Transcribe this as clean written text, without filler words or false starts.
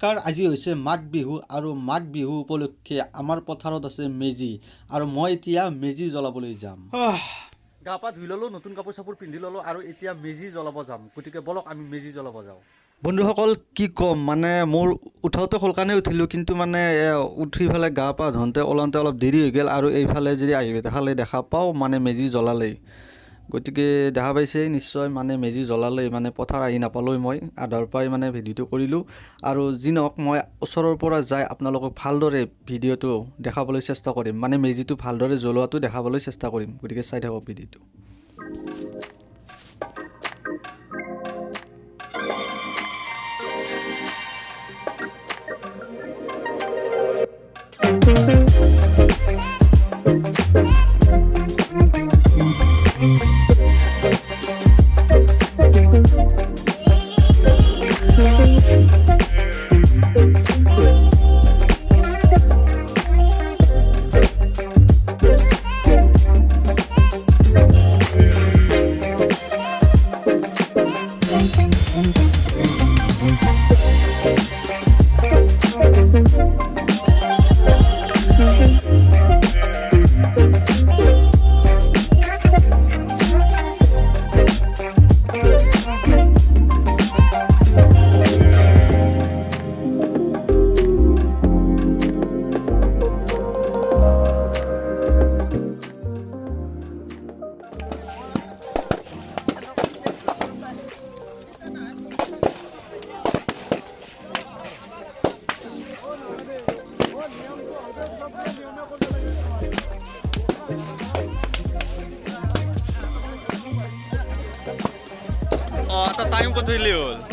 নমস্কাৰ, আজি হৈছে মাঘ বিহু আৰু মাঘ বিহু উপলক্ষে আমাৰ পথাৰত আছে মেজি আৰু মই এতিয়া মেজি জ্বলাবলৈ যাম। গা পা ধুই ললো, নতুন কাপোৰ চাপোৰ পিন্ধি ললো আৰু এতিয়া মেজি জ্বলাব যাম। গতিকে বলক আমি মেজি জ্বলাব যাওঁ। বন্ধুসকল কি ক'ম, মানে মোৰ উঠাওঁতে সোনকালে উঠিলোঁ, কিন্তু মানে উঠি পেলাই গা পা ধুওঁতে ওলাওঁতে অলপ দেৰি হৈ গ'ল আৰু এইফালে যদি আহি দেখা পাওঁ মানে মেজি জ্বলালেই। গতিকে দেখা পাইছে নিশ্চয়, মানে মেজি জ্বলালেই, মানে পথাৰ আহি নাপালোঁ মই আধাৰ পৰাই মানে ভিডিঅ'টো কৰিলোঁ। আৰু যি নহওক মই ওচৰৰ পৰা যাই আপোনালোকক ভালদৰে ভিডিঅ'টো দেখাবলৈ চেষ্টা কৰিম, মানে মেজিটো ভালদৰে জ্বলোৱাটো দেখাবলৈ চেষ্টা কৰিম। গতিকে চাই থাকক ভিডিঅ'টো। Time ko tuloy yun.